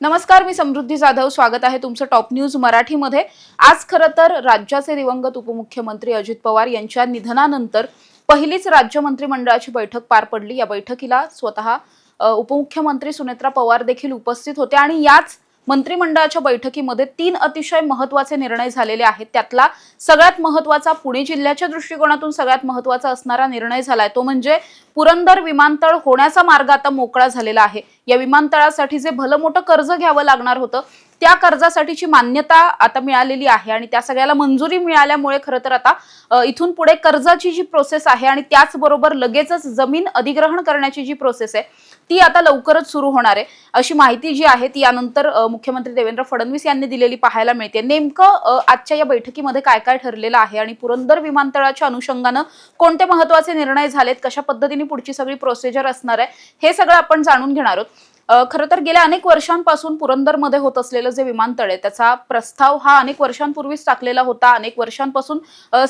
नमस्कार, मी समृद्धी जाधव. स्वागत आहे तुमचं टॉप न्यूज मराठीमध्ये. आज खरं तर राज्याचे दिवंगत उपमुख्यमंत्री अजित पवार यांच्या निधनानंतर पहिलीच राज्य मंत्रिमंडळाची बैठक पार पडली. या बैठकीला स्वतः उपमुख्यमंत्री सुनेत्रा पवार देखील उपस्थित होते आणि याच मंत्रिमंडळाच्या बैठकीमध्ये 3 अतिशय महत्त्वाचे निर्णय झालेले आहेत. त्यातला सगळ्यात महत्त्वाचा पुणे जिल्ह्याच्या दृष्टिकोनातून सगळ्यात महत्त्वाचा असणारा निर्णय झालाय तो म्हणजे पुरंदर विमानतळ होण्याचा मार्ग आता मोकळा झालेला आहे. या विमानतळासाठी जे भलं मोठं कर्ज घ्यावं लागणार होतं त्या कर्जासाठीची मान्यता आता मिळालेली आहे आणि त्या सगळ्याला मंजुरी मिळाल्यामुळे खरं तर आता इथून पुढे कर्जाची जी प्रोसेस आहे आणि त्याचबरोबर लगेचच जमीन अधिग्रहण करण्याची जी प्रोसेस आहे ती आता लवकरच सुरू होणार आहे अशी माहिती जी आहे ती यानंतर मुख्यमंत्री देवेंद्र फडणवीस यांनी दिलेली पाहायला मिळते. नेमकं आजच्या या बैठकीमध्ये काय काय ठरलेलं आहे आणि पुरंदर विमानतळाच्या अनुषंगानं कोणते महत्त्वाचे निर्णय झालेत, कशा पद्धतीने पुढची सगळी प्रोसिजर असणार आहे हे सगळं आपण जाणून घेणार आहोत. खरं तर गेल्या अनेक वर्षांपासून पुरंदरमध्ये होत असलेलं जे विमानतळ आहे त्याचा प्रस्ताव हा अनेक वर्षांपूर्वीच टाकलेला होता. अनेक वर्षांपासून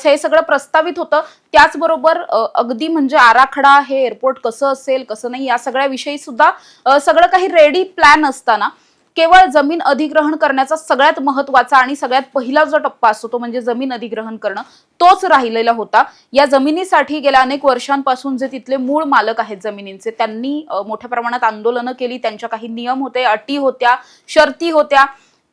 हे सगळं प्रस्तावित होतं. त्याचबरोबर अगदी म्हणजे आराखडा, हे एअरपोर्ट कसं असेल कसं नाही या सगळ्या विषयी सुद्धा सगळं काही रेडी प्लॅन असताना केवळ जमीन अधिग्रहण करण्याचा सगळ्यात महत्त्वाचा आणि सगळ्यात पहिला जो टप्पा असतो तो म्हणजे जमीन अधिग्रहण करणं तोच राहिलेला होता. या जमिनीसाठी गेल्या अनेक वर्षांपासून जे तिथले मूळ मालक आहेत जमिनींचे त्यांनी मोठ्या प्रमाणात आंदोलनं केली. त्यांच्या काही नियम होते, अटी होत्या, शर्ती होत्या.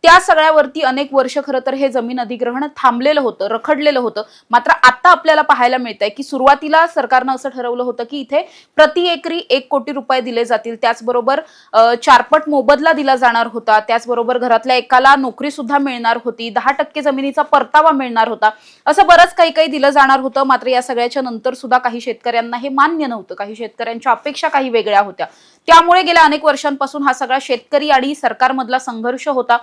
त्या सगळ्यावरती अनेक वर्ष खरं तर हे जमीन अधिग्रहण थांबलेलं होतं, रखडलेलं होतं. मात्र आता आपल्याला पाहायला मिळतंय की सुरुवातीला सरकारनं असं ठरवलं होतं की इथे प्रति एकरी 1 कोटी रुपये दिले जातील. त्याचबरोबर 4 पट मोबदला दिला जाणार होता. त्याचबरोबर घरातल्या एकाला नोकरी सुद्धा मिळणार होती. 10% जमिनीचा परतावा मिळणार होता. असं बरंच काही काही दिलं जाणार होतं. मात्र या सगळ्याच्या नंतर सुद्धा काही शेतकऱ्यांना हे मान्य नव्हतं. काही शेतकऱ्यांच्या अपेक्षा काही वेगळ्या होत्या. त्यामुळे गेल्या अनेक वर्षांपासून हा सगळा शेतकरी आणि सरकारमधला संघर्ष होता.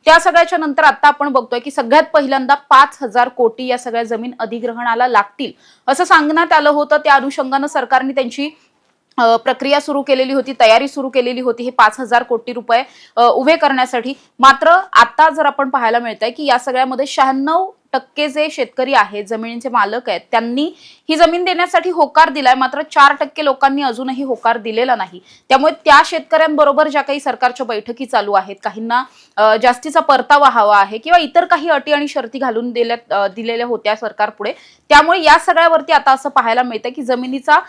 त्या सगळ्याच्या नंतर आता आपण बघतोय की सगळ्यात पहिल्यांदा 5,000 कोटी या सगळ्या जमीन अधिग्रहणाला लागतील असं सांगण्यात आलं होतं. त्या अनुषंगानं सरकारने त्यांची प्रक्रिया सुरू केलेली होती, तयारी सुरू केलेली होती हे 5,000 कोटी रुपये उभे करण्यासाठी. मात्र आता जर आपण पाहायला मिळतंय की या सगळ्यामध्ये 96% जे शेतकरी आहेत, जमिनीचे मालक आहेत, त्यांनी ही जमीन देण्यासाठी होकार दिलाय. मात्र 4% लोकांनी अजूनही होकार दिलेला नाही. त्यामुळे त्या शेतकऱ्यांबरोबर ज्या काही सरकारच्या बैठकी चालू आहेत, काहींना जास्तीचा परतावा हवा आहे किंवा इतर काही अटी आणि शर्ती घालून दिलेल्या होत्या सरकारपुढे. त्यामुळे या सगळ्यावरती आता असं पाहायला मिळतं की जमिनीचा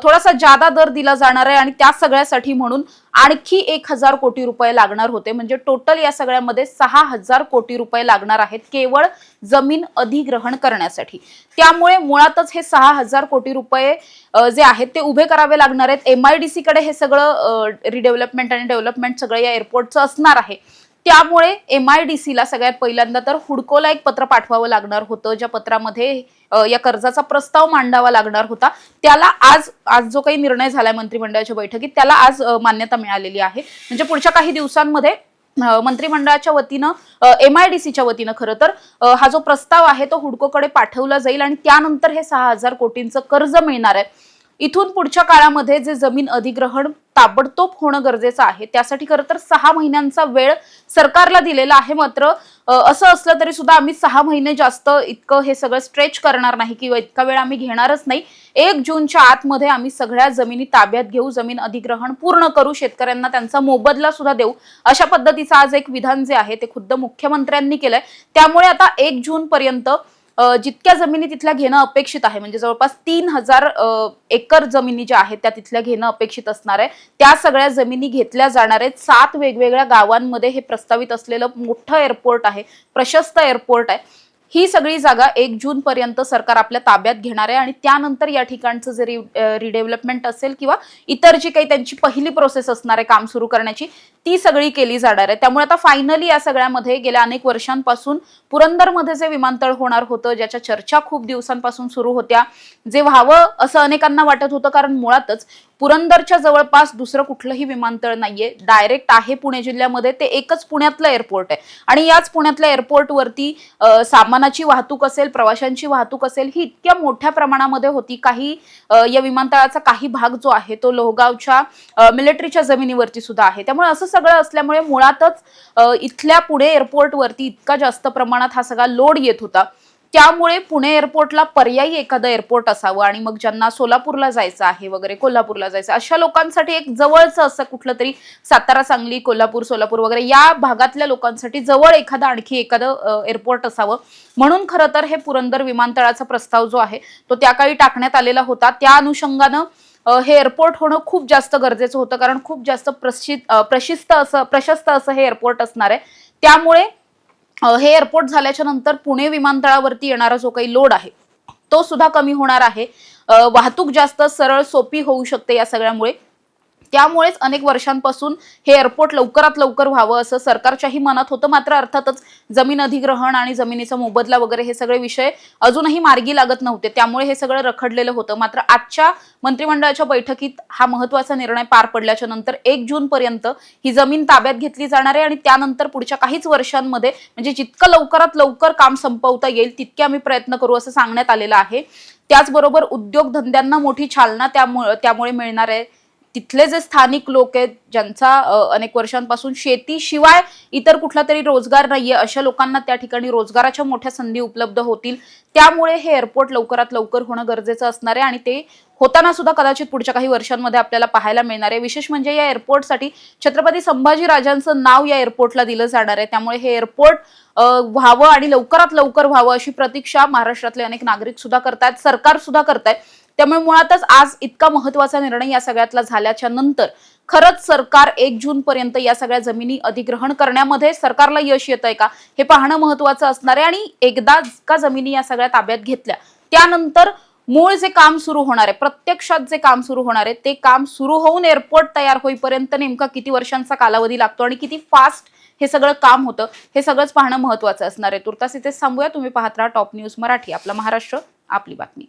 थोडासा जादा दर दिला जाणार आहे आणि त्या सगळ्यासाठी म्हणून आणखी 1,000 कोटी रुपये लागणार होते. म्हणजे टोटल या सगळ्यामध्ये 6,000 कोटी रुपये लागणार आहेत केवळ जमीन अधिग्रहण करण्यासाठी. त्यामुळे मुळातच हे 6,000 कोटी रुपये जे आहेत ते उभे करावे लागणार आहेत. MIDC कडे हे सगळं रिडेव्हलपमेंट आणि डेव्हलपमेंट सगळं या एअरपोर्टचं असणार आहे. त्यामुळे MIDC ला सगळ्यात पहिल्यांदा तर हुडकोला एक पत्र पाठवावं लागणार होतं, ज्या पत्रामध्ये या कर्जाचा प्रस्ताव मांडावा लागणार होता. त्याला आज जो काही निर्णय झालाय मंत्रिमंडळाच्या बैठकीत त्याला आज मान्यता मिळालेली आहे. म्हणजे पुढच्या काही दिवसांमध्ये मंत्रिमंडळाच्या वतीनं MIDCच्या वतीनं खरं तर हा जो प्रस्ताव आहे तो हुडकोकडे पाठवला जाईल आणि त्यानंतर हे 6,000 कोटींचं कर्ज मिळणार आहे. इथून पुढच्या काळामध्ये जे जमीन अधिग्रहण ताबडतोब होणं गरजेचं आहे त्यासाठी खरं तर 6 महिन्यांचा वेळ सरकारला दिलेला आहे. मात्र असं असलं तरी सुद्धा आम्ही 6 महिने जास्त इतकं हे सगळं स्ट्रेच करणार नाही किंवा इतका वेळ आम्ही घेणारच नाही. 1 जूनच्या आतमध्ये आम्ही सगळ्या जमिनी ताब्यात घेऊ, जमीन अधिग्रहण पूर्ण करू, शेतकऱ्यांना त्यांचा मोबदला सुद्धा देऊ, अशा पद्धतीचं आज एक विधान जे आहे ते खुद्द मुख्यमंत्र्यांनी केलंय. त्यामुळे आता 1 जून पर्यंत जितक्या जमिनी तिथल्या घेणं अपेक्षित आहे म्हणजे जवळपास 3,000 एकर जमिनी ज्या आहेत त्या तिथल्या घेणं अपेक्षित असणार आहे. त्या सगळ्या जमिनी घेतल्या जाणार आहेत. 7 वेगवेगळ्या गावांमध्ये हे प्रस्तावित असलेलं मोठं एअरपोर्ट आहे, प्रशस्त एअरपोर्ट आहे. ही सगळी जागा 1 जून पर्यंत सरकार आपल्या ताब्यात घेणार आहे आणि त्यानंतर या ठिकाणचं जे रिडेव्हलपमेंट असेल किंवा इतर जी काही त्यांची पहिली प्रोसेस असणार आहे काम सुरू करण्याची ती सगळी केली जाणार आहे. त्यामुळे आता फायनली या सगळ्यामध्ये गेल्या अनेक वर्षांपासून पुरंदरमध्ये जे विमानतळ होणार होतं, ज्याच्या चर्चा खूप दिवसांपासून सुरू होत्या, जे व्हावं असं अनेकांना वाटत होतं कारण मुळातच पुरंदरच्या जवळपास दुसरं कुठलंही विमानतळ नाहीये. डायरेक्ट आहे पुणे जिल्ह्यामध्ये, ते एकच पुण्यातलं एअरपोर्ट आहे आणि याच पुण्यातल्या एअरपोर्टवरती सामानाची वाहतूक असेल, प्रवाशांची वाहतूक असेल ही इतक्या मोठ्या प्रमाणामध्ये होती. काही या विमानतळाचा काही भाग जो आहे तो लोहगावच्या मिलिटरीच्या जमिनीवरती सुद्धा आहे. त्यामुळे असं सगळं असल्यामुळे मुळातच इथल्या पुणे एअरपोर्टवरती इतका जास्त प्रमाणात हा सगळा लोड येत होता. त्यामुळे पुणे एअरपोर्टला पर्यायी एखादं एअरपोर्ट असावं आणि मग ज्यांना सोलापूरला जायचं आहे वगैरे, कोल्हापूरला जायचं, अशा लोकांसाठी एक जवळचं असं कुठलं तरी सातारा, सांगली, कोल्हापूर, सोलापूर वगैरे या भागातल्या लोकांसाठी जवळ आणखी एखादं एअरपोर्ट असावं म्हणून खरं तर हे पुरंदर विमानतळाचा प्रस्ताव जो आहे तो त्या काळी टाकण्यात आलेला होता. त्या अनुषंगानं हे एअरपोर्ट होणं खूप जास्त गरजेचं होतं, कारण खूप जास्त प्रशस्त असं हे एअरपोर्ट असणार आहे. त्यामुळे हे एअरपोर्ट झाल्याच्या नंतर पुणे विमानतळावरती येणारा जो काही लोड आहे तो सुद्धा कमी होणार आहे. वाहतूक जास्त सरळ सोपी होऊ शकते या सगळ्यामुळे. त्यामुळेच अनेक वर्षांपासून हे एअरपोर्ट लवकरात लवकर व्हावं असं सरकारच्याही मनात होतं. मात्र अर्थातच जमीन अधिग्रहण आणि जमिनीचा मोबदला वगैरे हे सगळे विषय अजूनही मार्गी लागत नव्हते, त्यामुळे हे सगळं रखडलेलं होतं. मात्र आजच्या मंत्रिमंडळाच्या बैठकीत हा महत्त्वाचा निर्णय पार पडल्याच्या नंतर 1 जून पर्यंत ही जमीन ताब्यात घेतली जाणार आहे आणि त्यानंतर पुढच्या काहीच वर्षांमध्ये म्हणजे जितकं लवकरात लवकर काम संपवता येईल तितके आम्ही प्रयत्न करू असं सांगण्यात आलेलं आहे. त्याचबरोबर उद्योगधंद्यांना मोठी चालना त्यामुळे मिळणार आहे. तिथले जे स्थानिक लोक आहेत ज्यांचा अनेक वर्षांपासून शेतीशिवाय इतर कुठला तरी रोजगार नाहीये, अशा लोकांना त्या ठिकाणी रोजगाराच्या मोठ्या संधी उपलब्ध होतील. त्यामुळे हे एअरपोर्ट लवकरात लवकर होणं गरजेचं असणार आहे आणि ते होताना सुद्धा कदाचित पुढच्या काही वर्षांमध्ये आपल्याला पाहायला मिळणार आहे. विशेष म्हणजे या एअरपोर्टसाठी छत्रपती संभाजीराजांचं नाव या एअरपोर्टला दिलं जाणार आहे. त्यामुळे हे एअरपोर्ट व्हावं आणि लवकरात लवकर व्हावं अशी प्रतीक्षा महाराष्ट्रातले अनेक नागरिक सुद्धा करतायत, सरकार सुद्धा करतायत. त्यामुळे मुळातच आज इतका महत्त्वाचा निर्णय या सगळ्यातला झाल्याच्या नंतर खरंच सरकार 1 जून पर्यंत या सगळ्या जमिनी अधिग्रहण करण्यामध्ये सरकारला यश येतंय का हे पाहणं महत्त्वाचं असणार आहे. आणि एकदा का जमिनी या सगळ्या ताब्यात घेतल्या त्यानंतर मूळ जे काम सुरू होणार आहे, प्रत्यक्षात जे काम सुरू होणार आहे, ते काम सुरू होऊन एअरपोर्ट तयार होईपर्यंत नेमका किती वर्षांचा कालावधी लागतो आणि किती फास्ट हे सगळं काम होतं हे सगळंच पाहणं महत्त्वाचं असणार आहे. तुर्तास इथेच थांबूया. तुम्ही पाहत राहा टॉप न्यूज मराठी. आपला महाराष्ट्र, आपली बातमी.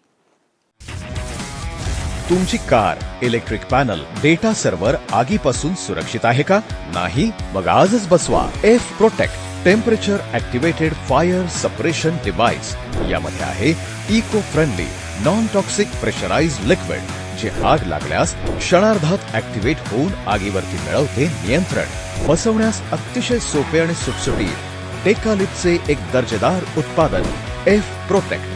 तुमची car, electric panel, data server आगीपासून सुरक्षित आहे का? नाही? मग आजच बसवा F Protect temperature activated fire suppression device. यामध्ये आहे eco friendly non toxic pressurised liquid जे आग लागल्यास क्षणार्धात ऍक्टिव्हेट होऊन आगीवरती मिळवते नियंत्रण. बसवण्यास अतिशय सोपे आणि सुटसुटीत टेकालिपचे एक दर्जेदार उत्पादन एफ प्रोटेक्ट.